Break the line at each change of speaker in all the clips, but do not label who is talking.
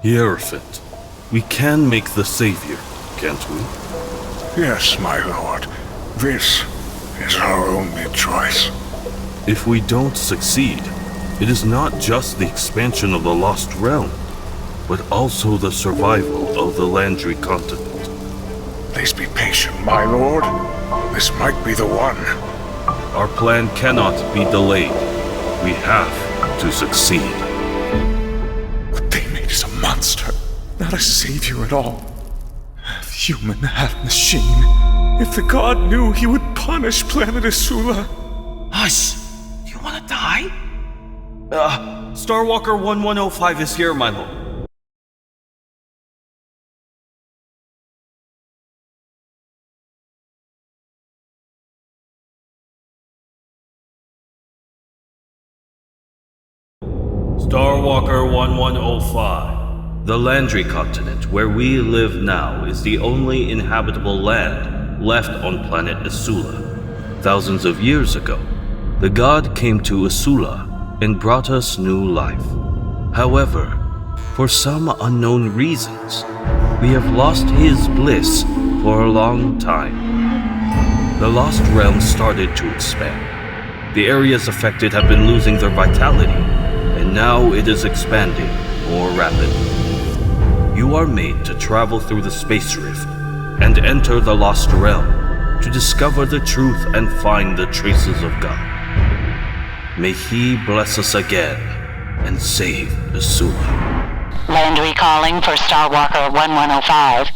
Hierophant, we can make the savior, can't we?
Yes, my lord. This is our only choice.
If we don't succeed, it is not just the expansion of the Lost Realm, but also the survival of the Landry continent.
Please be patient, my lord. This might be the one.
Our plan cannot be delayed. We have to succeed.
What they made is a monster, not a savior at all. Half human, half machine. If the god knew, he would punish planet Esula.
Hush! Do you want to die?
Starwalker 1105 is here, my lord. Starwalker 1105. The Landry continent, where we live now, is the only inhabitable land left on planet Esula. Thousands of years ago, the god came to Esula and brought us new life. However, for some unknown reasons, we have lost his bliss for a long time. The Lost Realm started to expand. The areas affected have been losing their vitality, and now it is expanding more rapidly. You are made to travel through the space rift and enter the Lost Realm to discover the truth and find the traces of God. May He bless us again and save Esula.
Landry calling for Starwalker 1105.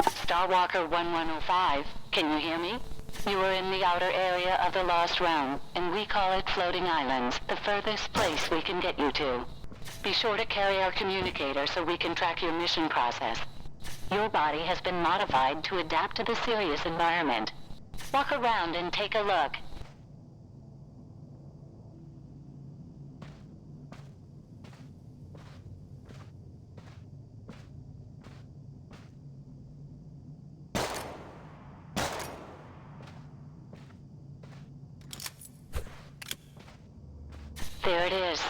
Starwalker 1105, can you hear me? You are in the outer area of the Lost Realm, and we call it Floating Islands, the furthest place we can get you to. Be sure to carry our communicator so we can track your mission process. Your body has been modified to adapt to the Sirius environment. Walk around and take a look. There it is.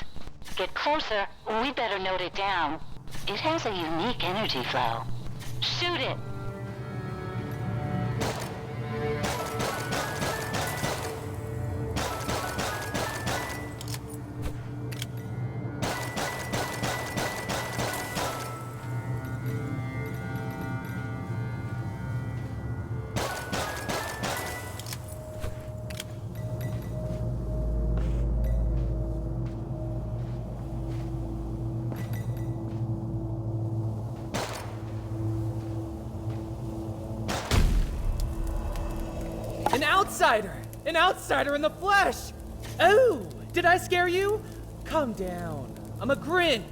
Get closer, we better note it down. It has a unique energy flow. Shoot it!
An outsider! An outsider in the flesh! Oh, did I scare you? Calm down. I'm a Grin.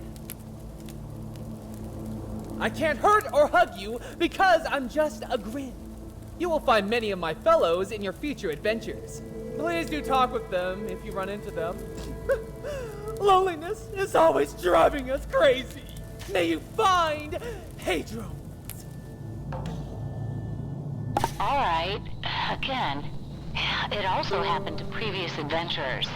I can't hurt or hug you because I'm just a Grin. You will find many of my fellows in your future adventures. Please do talk with them if you run into them. Loneliness is always driving us crazy. May you find Hadron.
All right, again. It also happened to previous adventurers.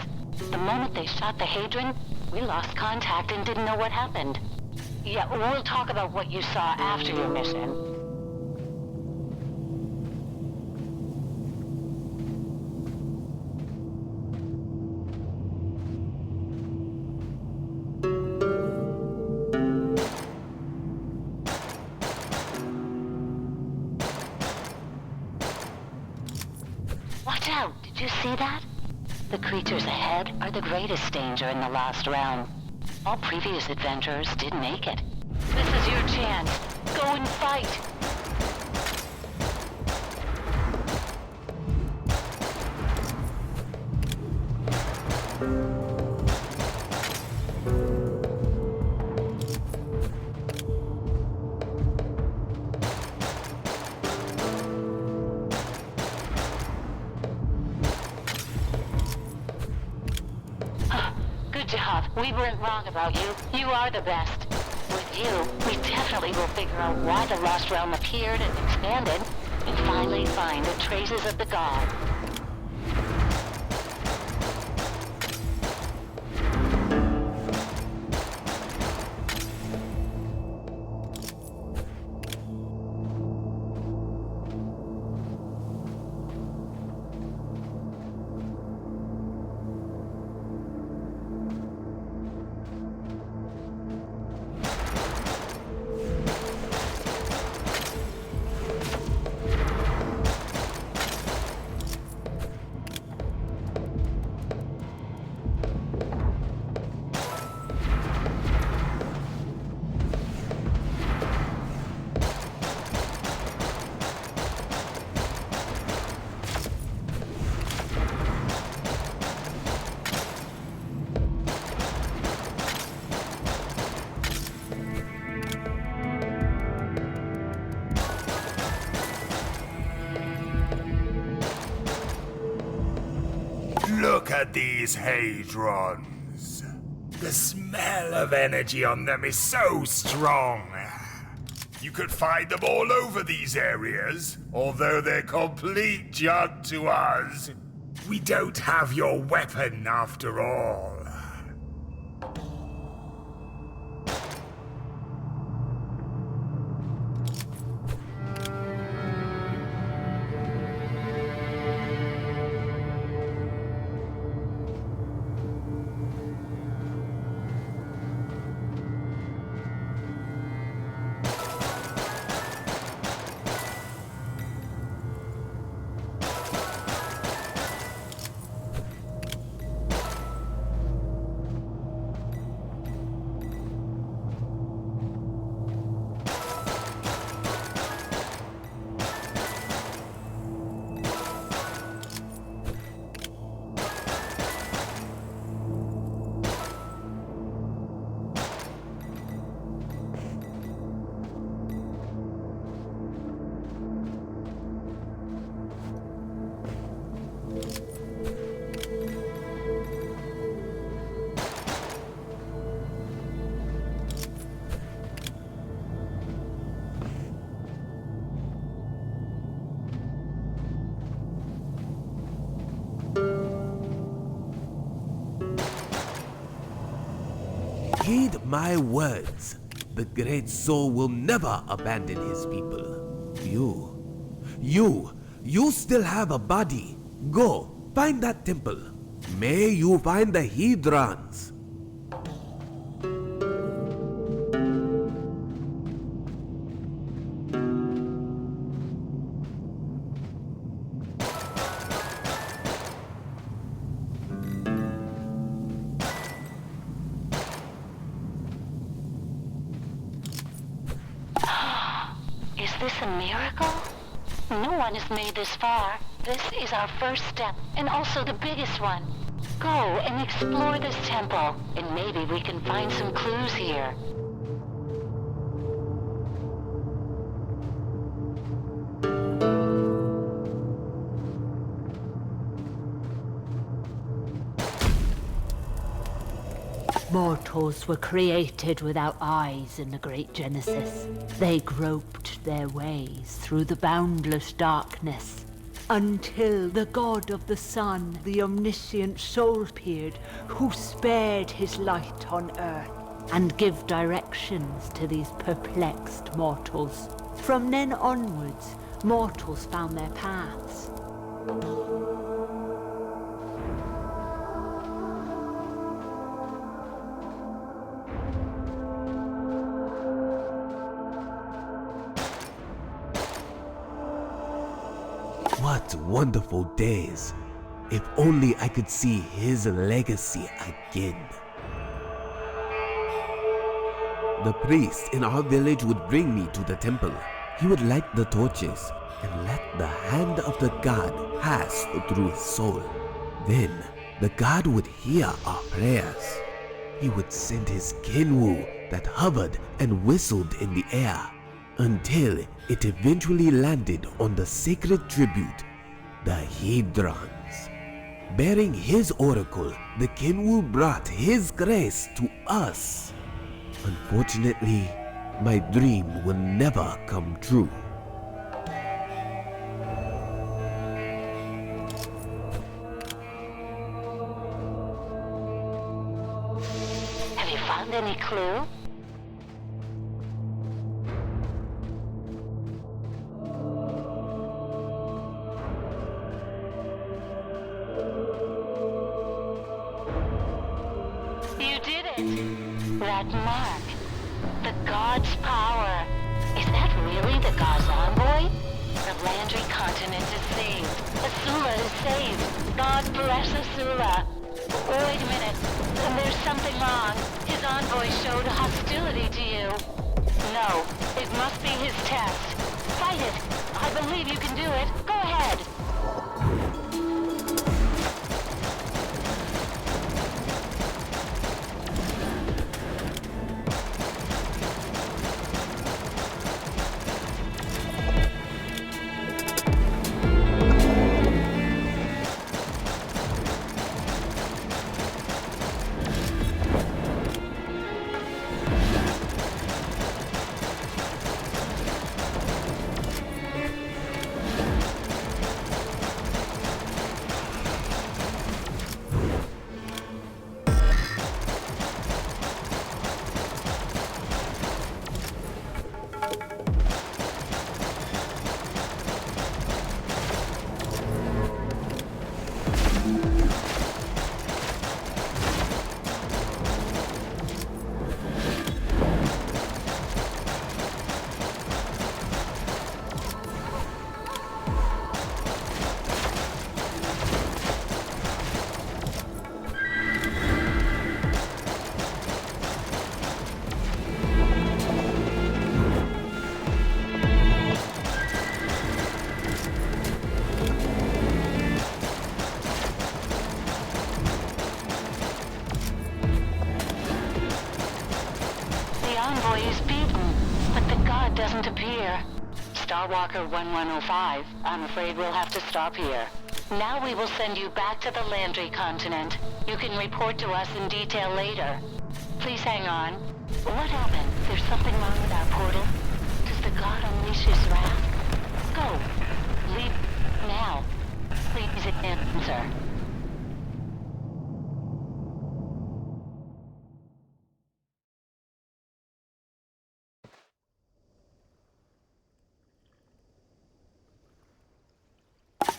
The moment they shot the Hadron, we lost contact and didn't know what happened. Yeah, we'll talk about what you saw after your mission. Watch out! Did you see that? The creatures ahead are the greatest danger in the Lost Realm. All previous adventurers did make it. This is your chance. Go and fight! Good job. We weren't wrong about you. You are the best. With you, we definitely will figure out why the Lost Realm appeared and expanded, and finally find the traces of the god.
Look at these hadrons. The smell of energy on them is so strong. You could find them all over these areas, although they're complete junk to us. We don't have your weapon after all.
Heed my words. The great soul will never abandon his people. You still have a body. Go, find that temple. May you find the Hedrons.
Is this a miracle? No one has made this far. This is our first step, and also the biggest one. Go and explore this temple, and maybe we can find some clues here.
Mortals were created without eyes in the Great Genesis. They groped their ways through the boundless darkness until the god of the sun, the omniscient soul appeared, who spared his light on earth and give directions to these perplexed mortals. From then onwards, mortals found their paths.
What wonderful days. If only I could see his legacy again. The priest in our village would bring me to the temple. He would light the torches and let the hand of the god pass through his soul. Then the god would hear our prayers. He would send his Kenwu that hovered and whistled in the air until it eventually landed on the sacred tribute, the Hedrons. Bearing his oracle, the Kenwu brought his grace to us. Unfortunately, my dream will never come true.
clue? You did it! That mark. The god's power. Is that really the god's envoy? The Landry continent is saved. Esula is saved. God bless Esula. Wait a minute. There's something wrong. His envoy showed hostility to you. No, it must be his test. Fight it. I believe you can do it. Go ahead. Envoy is beaten, but the god doesn't appear. Starwalker 1105, I'm afraid we'll have to stop here. Now we will send you back to the Landry continent. You can report to us in detail later. Please hang on. What happened? There's something wrong with our portal? Does the god unleash his wrath? Go. Leave now. Please answer.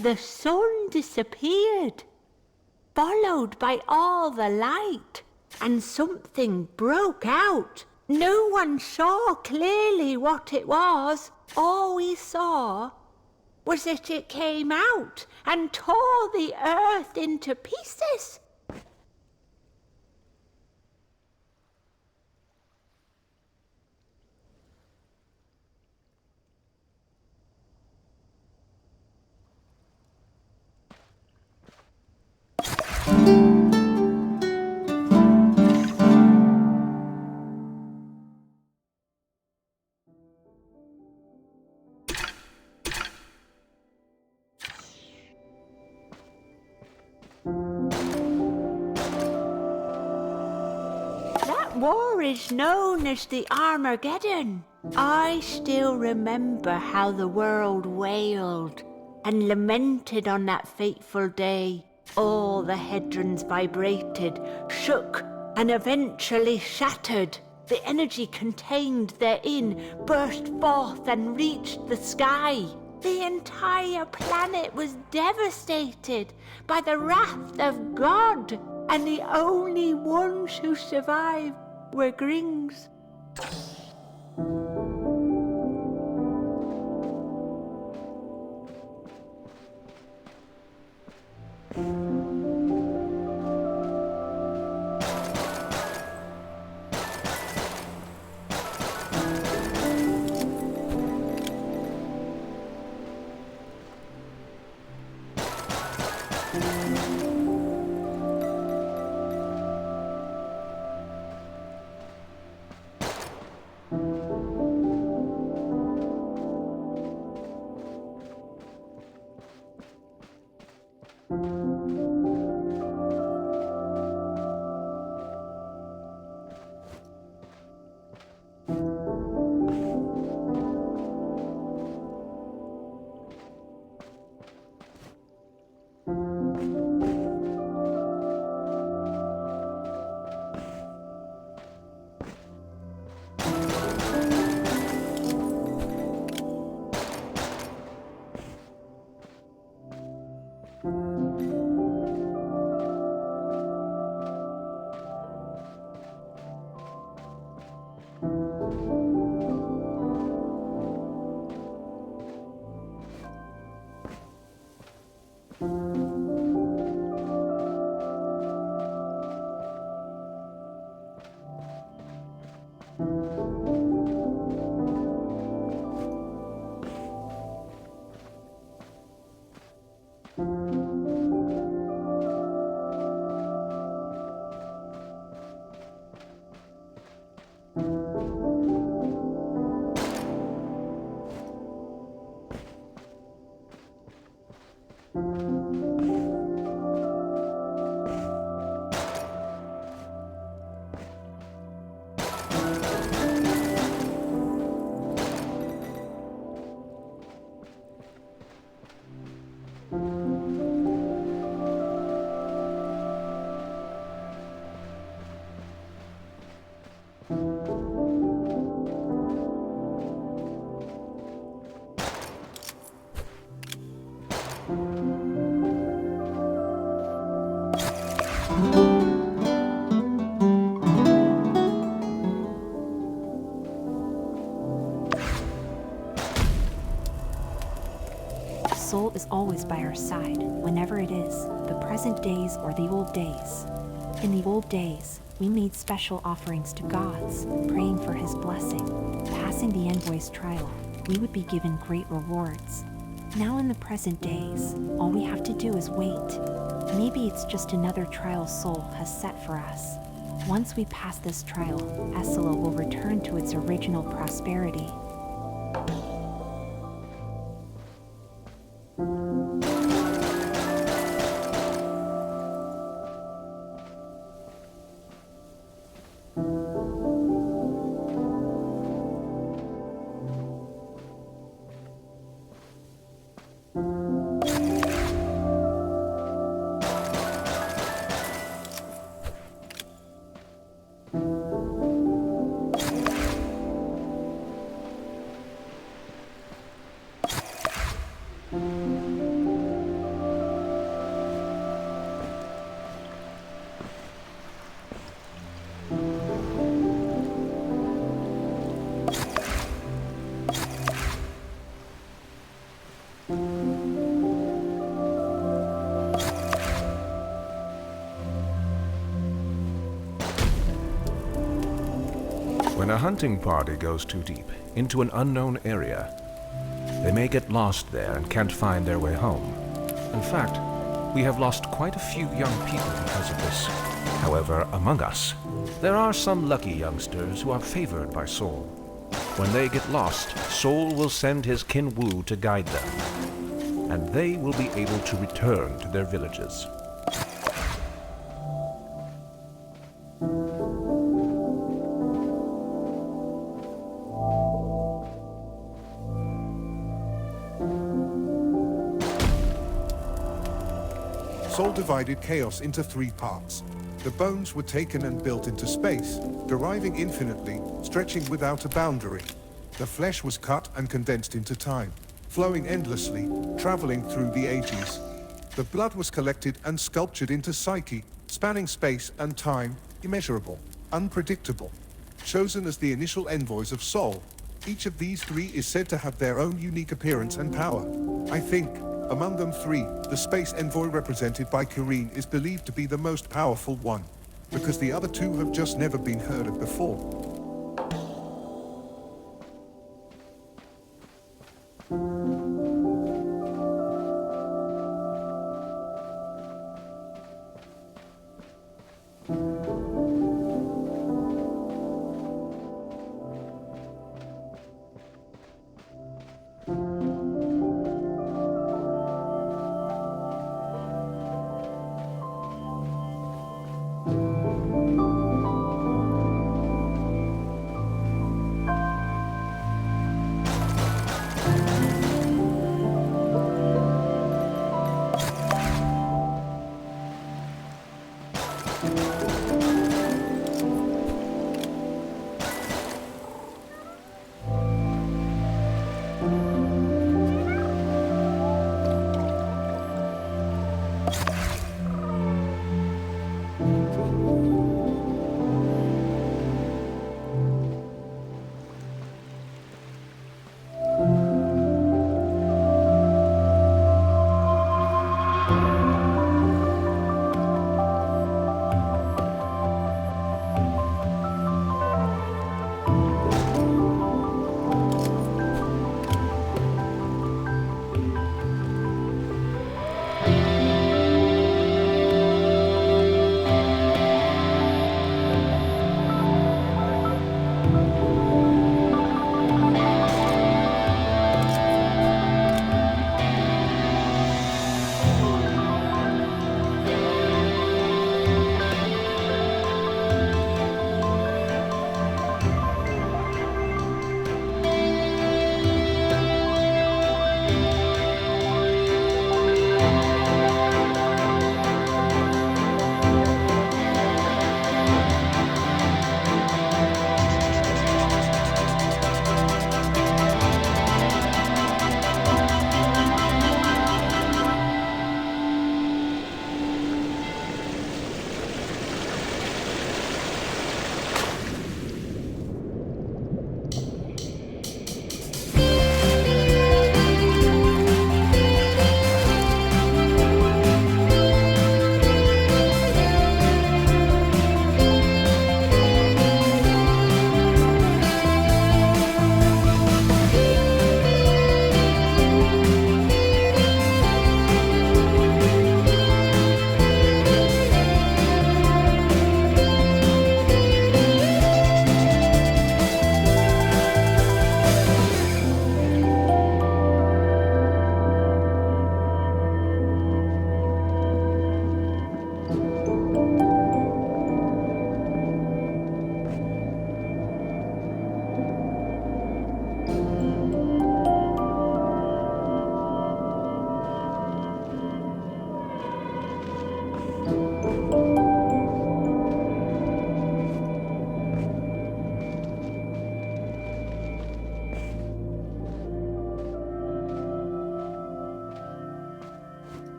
The sun disappeared, followed by all the light, and something broke out. No one saw clearly what it was. All we saw was that it came out and tore the earth into pieces. That war is known as the Armageddon. I still remember how the world wailed and lamented on that fateful day. All the hedrons vibrated, shook, and eventually shattered. The energy contained therein burst forth and reached the sky. The entire planet was devastated by the wrath of God, and the only ones who survived were Grings.
soul is always by our side, whenever it is, the present days or the old days. In the old days, we made special offerings to gods, praying for his blessing. Passing the envoy's trial, we would be given great rewards. Now in the present days, all we have to do is wait. Maybe it's just another trial soul has set for us. Once we pass this trial, Esula will return to its original prosperity.
When a hunting party goes too deep into an unknown area, they may get lost there and can't find their way home. In fact, we have lost quite a few young people because of this. However, among us, there are some lucky youngsters who are favored by Sol. When they get lost, Sol will send his Kin Wu to guide them, and they will be able to return to their villages.
Sol divided chaos into 3 parts. The bones were taken and built into space, deriving infinitely, stretching without a boundary. The flesh was cut and condensed into time, flowing endlessly, traveling through the ages. The blood was collected and sculptured into psyche, spanning space and time, immeasurable, unpredictable. Chosen as the initial envoys of Sol, each of these 3 is said to have their own unique appearance and power. I think, among them 3, the space envoy represented by Kireen is believed to be the most powerful one, because the other 2 have just never been heard of before.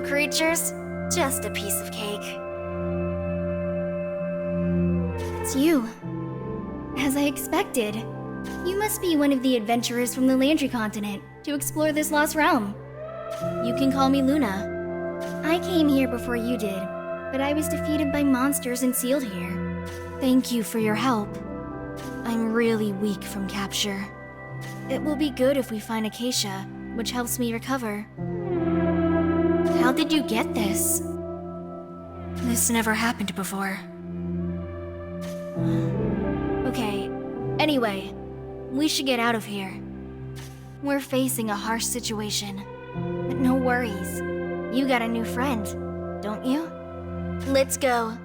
creatures? Just a piece of cake. It's you. As I expected. You must be one of the adventurers from the Landry continent to explore this lost realm. You can call me Luna. I came here before you did, but I was defeated by monsters and sealed here. Thank you for your help. I'm really weak from capture. It will be good if we find Acacia, which helps me recover. How did you get this? This never happened before. Okay, anyway, we should get out of here. We're facing a harsh situation, but no worries. You got a new friend, don't you? Let's go.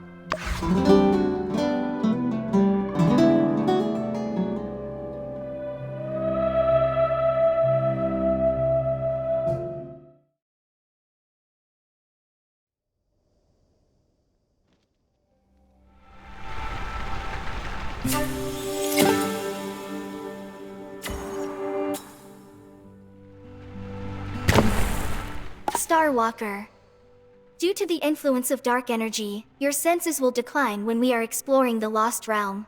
Starwalker. Due to the influence of dark energy, your senses will decline when we are exploring the Lost Realm.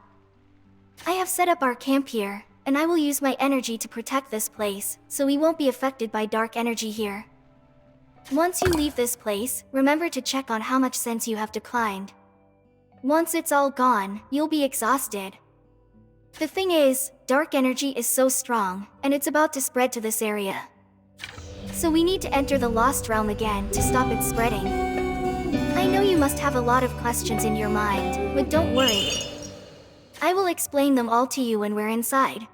I have set up our camp here, and I will use my energy to protect this place, so we won't be affected by dark energy here. Once you leave this place, remember to check on how much sense you have declined. Once it's all gone, you'll be exhausted. The thing is, dark energy is so strong, and it's about to spread to this area. So we need to enter the Lost Realm again to stop it spreading. I know you must have a lot of questions in your mind, but don't worry. I will explain them all to you when we're inside.